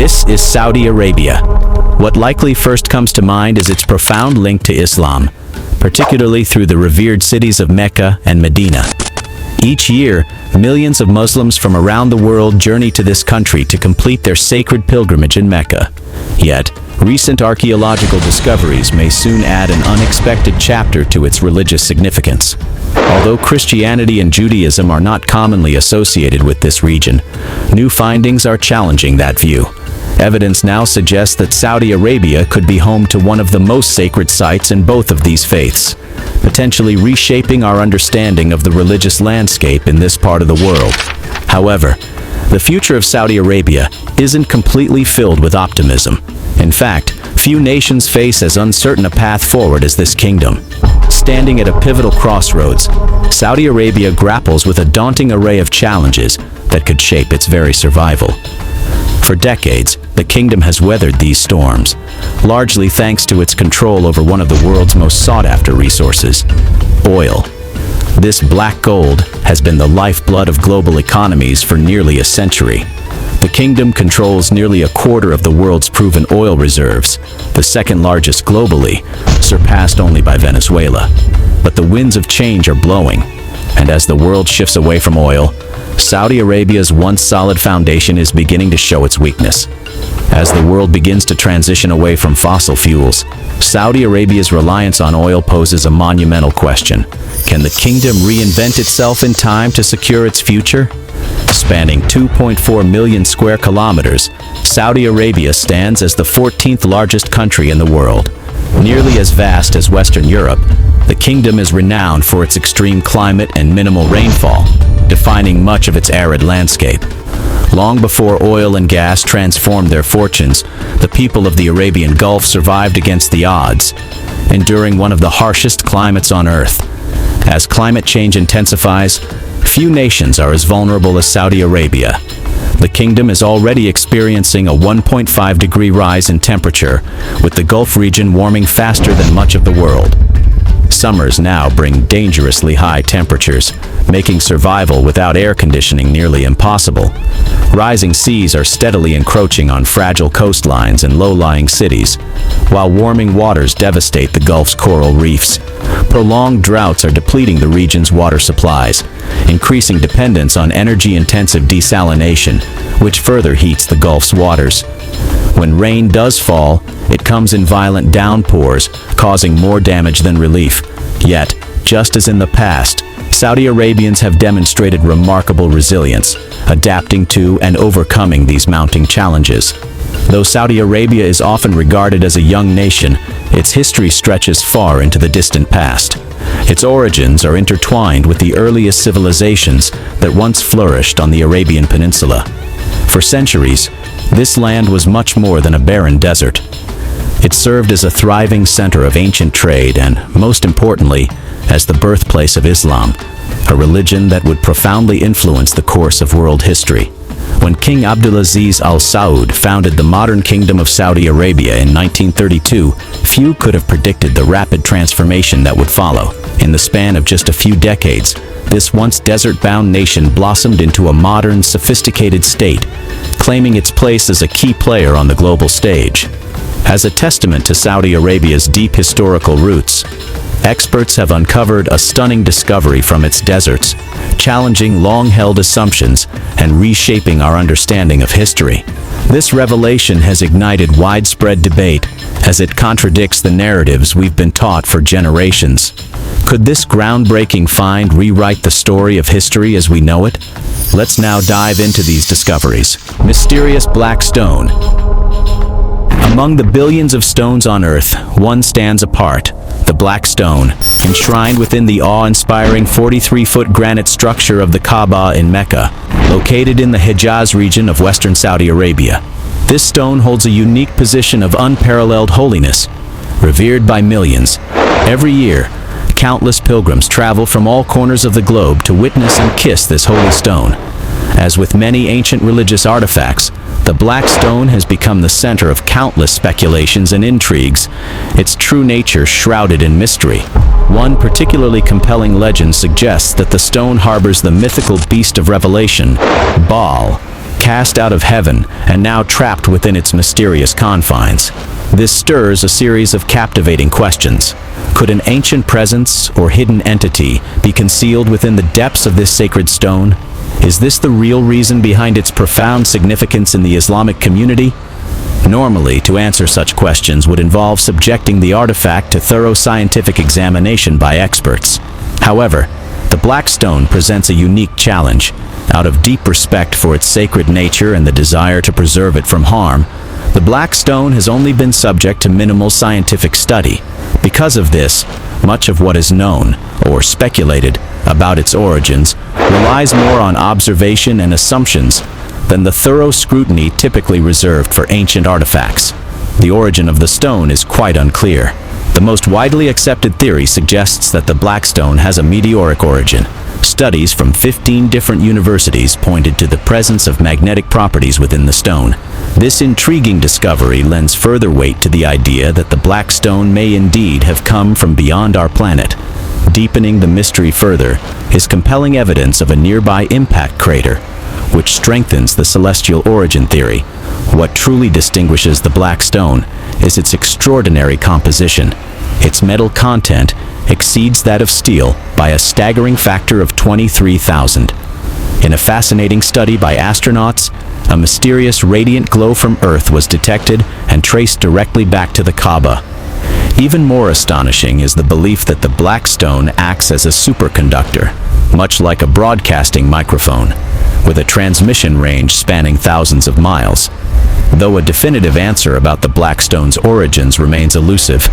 This is Saudi Arabia. What likely first comes to mind is its profound link to Islam, particularly through the revered cities of Mecca and Medina. Each year, millions of Muslims from around the world journey to this country to complete their sacred pilgrimage in Mecca. Yet, recent archaeological discoveries may soon add an unexpected chapter to its religious significance. Although Christianity and Judaism are not commonly associated with this region, new findings are challenging that view. Evidence now suggests that Saudi Arabia could be home to one of the most sacred sites in both of these faiths, potentially reshaping our understanding of the religious landscape in this part of the world. However, the future of Saudi Arabia isn't completely filled with optimism. In fact, few nations face as uncertain a path forward as this kingdom. Standing at a pivotal crossroads, Saudi Arabia grapples with a daunting array of challenges that could shape its very survival. For decades, the kingdom has weathered these storms, largely thanks to its control over one of the world's most sought-after resources, oil. This black gold has been the lifeblood of global economies for nearly a century. The kingdom controls nearly a quarter of the world's proven oil reserves, the second largest globally, surpassed only by Venezuela. But the winds of change are blowing, and as the world shifts away from oil, Saudi Arabia's once solid foundation is beginning to show its weakness. As the world begins to transition away from fossil fuels, Saudi Arabia's reliance on oil poses a monumental question. Can the kingdom reinvent itself in time to secure its future? Spanning 2.4 million square kilometers, Saudi Arabia stands as the 14th largest country in the world. Nearly as vast as Western Europe, the kingdom is renowned for its extreme climate and minimal rainfall, defining much of its arid landscape. Long before oil and gas transformed their fortunes, the people of the Arabian Gulf survived against the odds, enduring one of the harshest climates on Earth. As climate change intensifies, few nations are as vulnerable as Saudi Arabia. The kingdom is already experiencing a 1.5-degree rise in temperature, with the Gulf region warming faster than much of the world. Summers now bring dangerously high temperatures, making survival without air conditioning nearly impossible. Rising seas are steadily encroaching on fragile coastlines and low-lying cities, while warming waters devastate the Gulf's coral reefs. Prolonged droughts are depleting the region's water supplies, increasing dependence on energy-intensive desalination, which further heats the Gulf's waters. When rain does fall, it comes in violent downpours, causing more damage than relief. Yet, just as in the past, Saudi Arabians have demonstrated remarkable resilience, adapting to and overcoming these mounting challenges. Though Saudi Arabia is often regarded as a young nation, its history stretches far into the distant past. Its origins are intertwined with the earliest civilizations that once flourished on the Arabian Peninsula. For centuries, this land was much more than a barren desert. It served as a thriving center of ancient trade and, most importantly, as the birthplace of Islam, a religion that would profoundly influence the course of world history. When King Abdulaziz Al Saud founded the modern Kingdom of Saudi Arabia in 1932, few could have predicted the rapid transformation that would follow. In the span of just a few decades, this once desert-bound nation blossomed into a modern, sophisticated state, claiming its place as a key player on the global stage. As a testament to Saudi Arabia's deep historical roots, experts have uncovered a stunning discovery from its deserts, challenging long-held assumptions and reshaping our understanding of history. This revelation has ignited widespread debate as it contradicts the narratives we've been taught for generations. Could this groundbreaking find rewrite the story of history as we know it? Let's now dive into these discoveries. Mysterious black stone. Among the billions of stones on Earth, one stands apart, the Black Stone, enshrined within the awe-inspiring 43-foot granite structure of the Kaaba in Mecca, located in the Hejaz region of western Saudi Arabia. This stone holds a unique position of unparalleled holiness, revered by millions. Every year, countless pilgrims travel from all corners of the globe to witness and kiss this holy stone. As with many ancient religious artifacts, the Black Stone has become the center of countless speculations and intrigues, its true nature shrouded in mystery. One particularly compelling legend suggests that the stone harbors the mythical beast of Revelation, Baal, cast out of heaven and now trapped within its mysterious confines. This stirs a series of captivating questions. Could an ancient presence or hidden entity be concealed within the depths of this sacred stone? Is this the real reason behind its profound significance in the Islamic community? Normally, to answer such questions would involve subjecting the artifact to thorough scientific examination by experts. However, the Black Stone presents a unique challenge. Out of deep respect for its sacred nature and the desire to preserve it from harm, the Black Stone has only been subject to minimal scientific study. Because of this, much of what is known, or speculated, about its origins relies more on observation and assumptions than the thorough scrutiny typically reserved for ancient artifacts. The origin of the stone is quite unclear. The most widely accepted theory suggests that the Black Stone has a meteoric origin. Studies from 15 different universities pointed to the presence of magnetic properties within the stone. This intriguing discovery lends further weight to the idea that the Black Stone may indeed have come from beyond our planet. Deepening the mystery further is compelling evidence of a nearby impact crater, which strengthens the celestial origin theory. What truly distinguishes the Black Stone is its extraordinary composition. Its metal content exceeds that of steel by a staggering factor of 23,000. In a fascinating study by astronauts, a mysterious radiant glow from Earth was detected and traced directly back to the Kaaba. Even more astonishing is the belief that the Black Stone acts as a superconductor, much like a broadcasting microphone, with a transmission range spanning thousands of miles. Though a definitive answer about the Black Stone's origins remains elusive,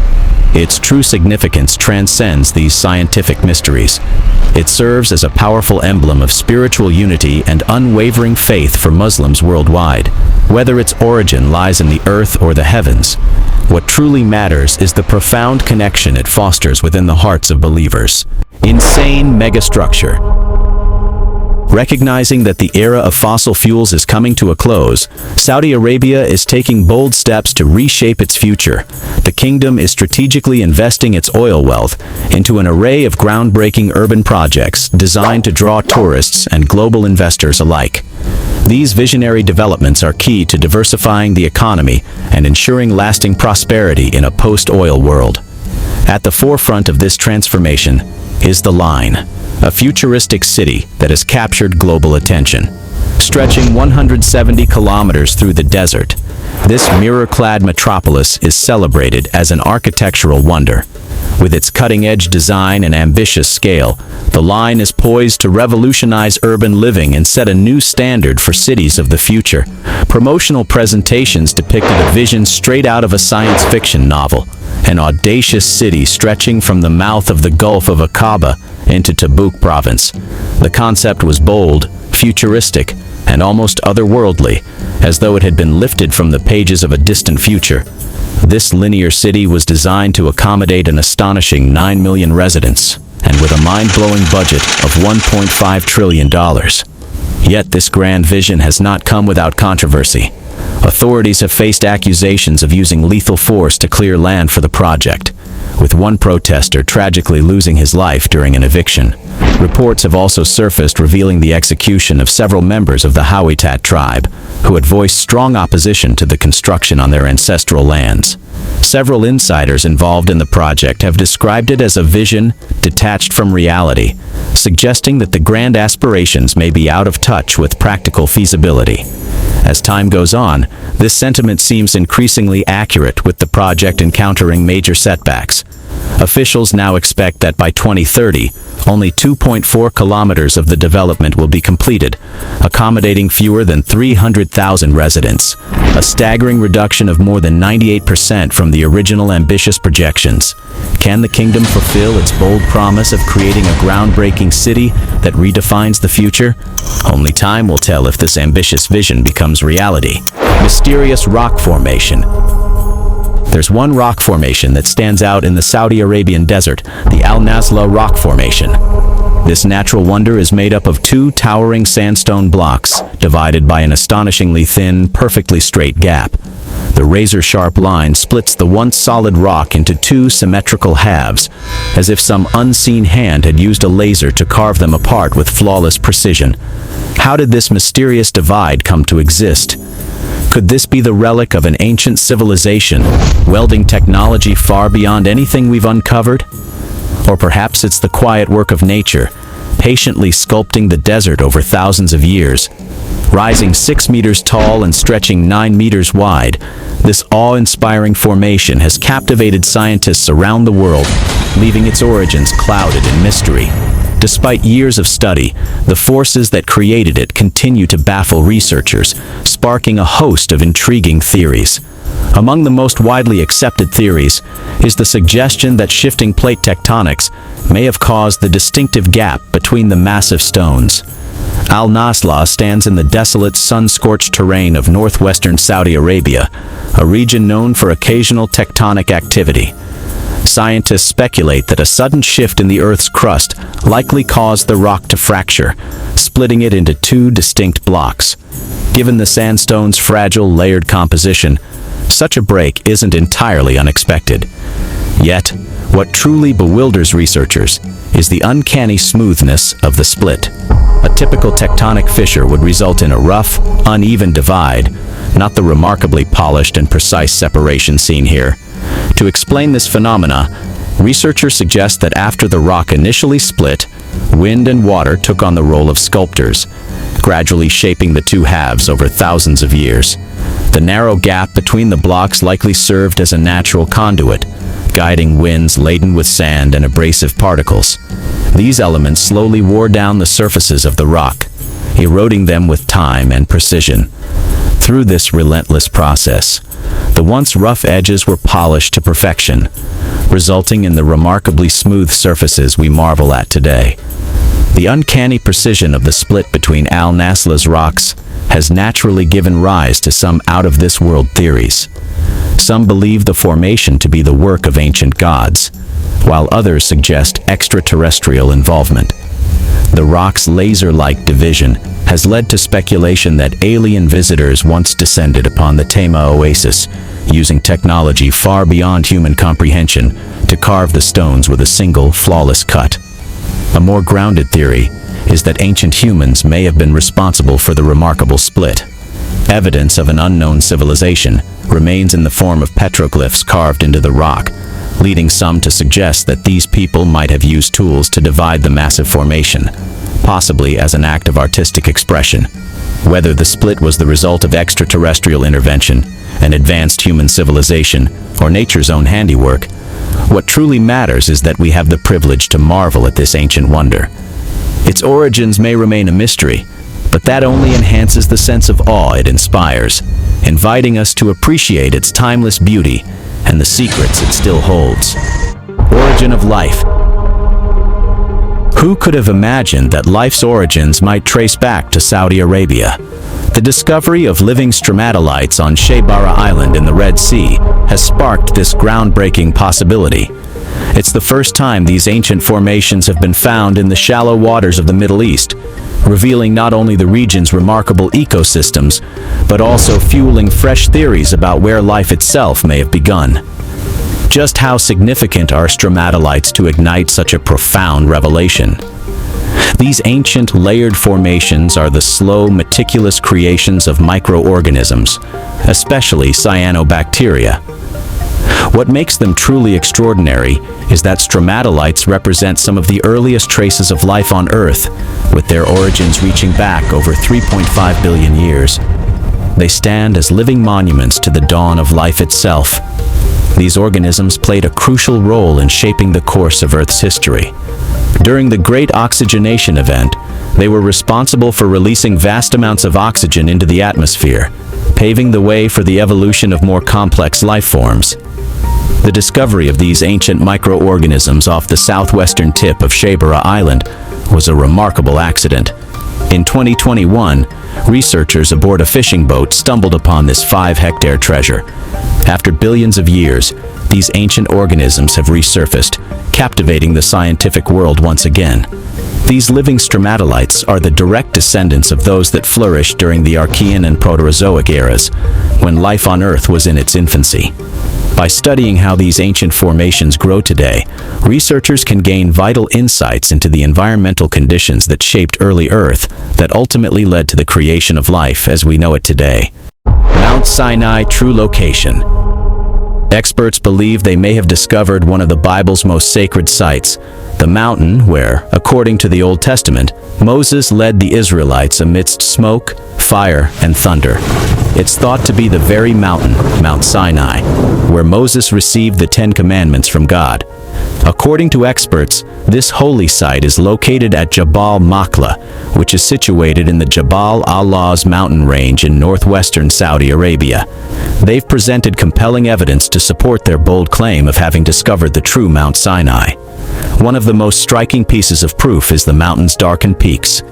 its true significance transcends these scientific mysteries. It serves as a powerful emblem of spiritual unity and unwavering faith for Muslims worldwide. Whether its origin lies in the earth or the heavens, what truly matters is the profound connection it fosters within the hearts of believers. Insane megastructure. Recognizing that the era of fossil fuels is coming to a close, Saudi Arabia is taking bold steps to reshape its future. The kingdom is strategically investing its oil wealth into an array of groundbreaking urban projects designed to draw tourists and global investors alike. These visionary developments are key to diversifying the economy and ensuring lasting prosperity in a post-oil world. At the forefront of this transformation is the Line, a futuristic city that has captured global attention. Stretching 170 kilometers through the desert, this mirror-clad metropolis is celebrated as an architectural wonder. With its cutting-edge design and ambitious scale, the Line is poised to revolutionize urban living and set a new standard for cities of the future. Promotional presentations depicted a vision straight out of a science fiction novel, an audacious city stretching from the mouth of the Gulf of Aqaba into Tabuk province. The concept was bold, futuristic, and almost otherworldly, as though it had been lifted from the pages of a distant future. This linear city was designed to accommodate an astonishing 9 million residents, and with a mind-blowing budget of $1.5 trillion. Yet this grand vision has not come without controversy. Authorities have faced accusations of using lethal force to clear land for the project, with one protester tragically losing his life during an eviction. Reports have also surfaced revealing the execution of several members of the Hawitat tribe, who had voiced strong opposition to the construction on their ancestral lands. Several insiders involved in the project have described it as a vision detached from reality, suggesting that the grand aspirations may be out of touch with practical feasibility. As time goes on, this sentiment seems increasingly accurate, with the project encountering major setbacks. Officials now expect that by 2030, only 2.4 kilometers of the development will be completed, accommodating fewer than 300,000 residents, a staggering reduction of more than 98% from the original ambitious projections. Can the kingdom fulfill its bold promise of creating a groundbreaking city that redefines the future? Only time will tell if this ambitious vision becomes reality. Mysterious rock formation. There's one rock formation that stands out in the Saudi Arabian desert, the Al Nazla rock formation. This natural wonder is made up of two towering sandstone blocks, divided by an astonishingly thin, perfectly straight gap. The razor-sharp line splits the once solid rock into two symmetrical halves, as if some unseen hand had used a laser to carve them apart with flawless precision. How did this mysterious divide come to exist? Could this be the relic of an ancient civilization, welding technology far beyond anything we've uncovered? Or perhaps it's the quiet work of nature, patiently sculpting the desert over thousands of years. Rising 6 meters tall and stretching 9 meters wide, this awe-inspiring formation has captivated scientists around the world, leaving its origins clouded in mystery. Despite years of study, the forces that created it continue to baffle researchers, sparking a host of intriguing theories. Among the most widely accepted theories is the suggestion that shifting plate tectonics may have caused the distinctive gap between the massive stones. Al-Nasla stands in the desolate, sun-scorched terrain of northwestern Saudi Arabia, a region known for occasional tectonic activity. Scientists speculate that a sudden shift in the Earth's crust likely caused the rock to fracture, splitting it into two distinct blocks. Given the sandstone's fragile, layered composition, such a break isn't entirely unexpected. Yet, what truly bewilders researchers is the uncanny smoothness of the split. A typical tectonic fissure would result in a rough, uneven divide, not the remarkably polished and precise separation seen here. To explain this phenomena, researchers suggest that after the rock initially split, wind and water took on the role of sculptors, gradually shaping the two halves over thousands of years. The narrow gap between the blocks likely served as a natural conduit, guiding winds laden with sand and abrasive particles. These elements slowly wore down the surfaces of the rock, eroding them with time and precision. Through this relentless process, the once rough edges were polished to perfection, resulting in the remarkably smooth surfaces we marvel at today. The uncanny precision of the split between Al-Nasla's rocks has naturally given rise to some out-of-this-world theories. Some believe the formation to be the work of ancient gods, while others suggest extraterrestrial involvement. The rock's laser-like division has led to speculation that alien visitors once descended upon the Tema oasis, using technology far beyond human comprehension to carve the stones with a single, flawless cut. A more grounded theory is that ancient humans may have been responsible for the remarkable split. Evidence of an unknown civilization remains in the form of petroglyphs carved into the rock, leading some to suggest that these people might have used tools to divide the massive formation, possibly as an act of artistic expression. Whether the split was the result of extraterrestrial intervention, an advanced human civilization, or nature's own handiwork, what truly matters is that we have the privilege to marvel at this ancient wonder. Its origins may remain a mystery, but that only enhances the sense of awe it inspires, inviting us to appreciate its timeless beauty and the secrets it still holds. Origin of life. Who could have imagined that life's origins might trace back to Saudi Arabia? The discovery of living stromatolites on Shebarah Island in the Red Sea has sparked this groundbreaking possibility. It's the first time these ancient formations have been found in the shallow waters of the Middle East, revealing not only the region's remarkable ecosystems, but also fueling fresh theories about where life itself may have begun. Just how significant are stromatolites to ignite such a profound revelation? These ancient layered formations are the slow, meticulous creations of microorganisms, especially cyanobacteria. What makes them truly extraordinary is that stromatolites represent some of the earliest traces of life on Earth, with their origins reaching back over 3.5 billion years. They stand as living monuments to the dawn of life itself. These organisms played a crucial role in shaping the course of Earth's history. During the Great Oxygenation Event, they were responsible for releasing vast amounts of oxygen into the atmosphere, paving the way for the evolution of more complex life forms. The discovery of these ancient microorganisms off the southwestern tip of Shebarah Island was a remarkable accident. In 2021, researchers aboard a fishing boat stumbled upon this 5-hectare treasure. After billions of years, these ancient organisms have resurfaced, captivating the scientific world once again. These living stromatolites are the direct descendants of those that flourished during the Archean and Proterozoic eras, when life on Earth was in its infancy. By studying how these ancient formations grow today, researchers can gain vital insights into the environmental conditions that shaped early Earth that ultimately led to the creation of life as we know it today. Mount Sinai true location. Experts believe they may have discovered one of the Bible's most sacred sites, the mountain where, according to the Old Testament, Moses led the Israelites amidst smoke, fire, and thunder. It's thought to be the very mountain, Mount Sinai, where Moses received the Ten Commandments from God. According to experts, this holy site is located at Jabal Maqla, which is situated in the Jabal al-Lawz mountain range in northwestern Saudi Arabia. They've presented compelling evidence to support their bold claim of having discovered the true Mount Sinai. One of the most striking pieces of proof is the mountain's darkened peaks,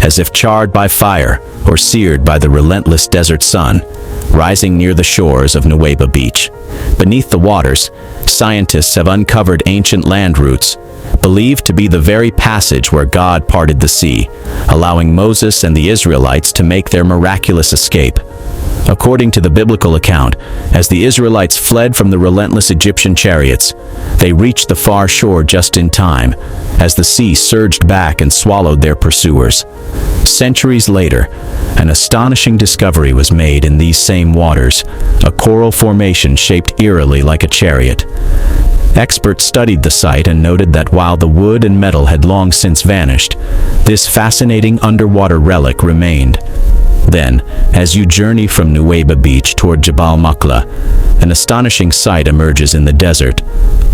as if charred by fire or seared by the relentless desert sun, rising near the shores of Nuweiba Beach. Beneath the waters, scientists have uncovered ancient land routes, believed to be the very passage where God parted the sea, allowing Moses and the Israelites to make their miraculous escape. According to the biblical account, as the Israelites fled from the relentless Egyptian chariots, they reached the far shore just in time, as the sea surged back and swallowed their pursuers. Centuries later, an astonishing discovery was made in these same waters, a coral formation shaped eerily like a chariot. Experts studied the site and noted that while the wood and metal had long since vanished, this fascinating underwater relic remained. Then, as you journey from Nuweiba Beach toward Jabal Maqla, an astonishing sight emerges in the desert.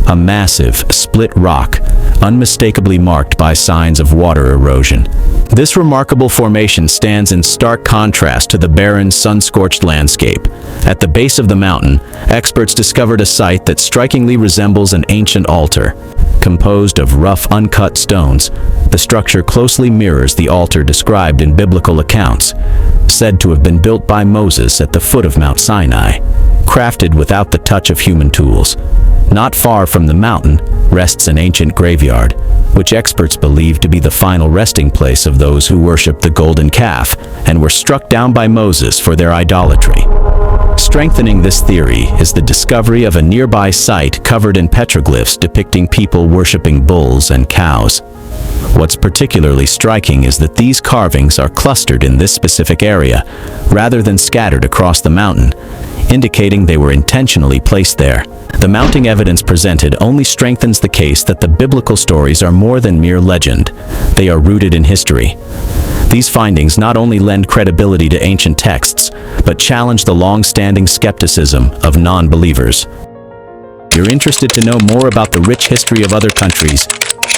A massive, split rock, unmistakably marked by signs of water erosion. This remarkable formation stands in stark contrast to the barren, sun-scorched landscape. At the base of the mountain, experts discovered a site that strikingly resembles an ancient altar. Composed of rough, uncut stones, the structure closely mirrors the altar described in biblical accounts, said to have been built by Moses at the foot of Mount Sinai, crafted without the touch of human tools. Not far from the mountain rests an ancient graveyard, which experts believe to be the final resting place of those who worshiped the golden calf and were struck down by Moses for their idolatry. Strengthening this theory is the discovery of a nearby site covered in petroglyphs depicting people worshiping bulls and cows. What's particularly striking is that these carvings are clustered in this specific area, rather than scattered across the mountain, indicating they were intentionally placed there. The mounting evidence presented only strengthens the case that the biblical stories are more than mere legend. They are rooted in history. These findings not only lend credibility to ancient texts, but challenge the long-standing skepticism of non-believers. If you're interested to know more about the rich history of other countries,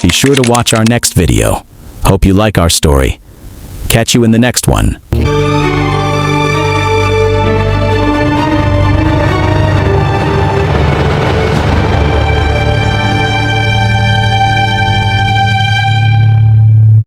be sure to watch our next video. Hope you like our story. Catch you in the next one.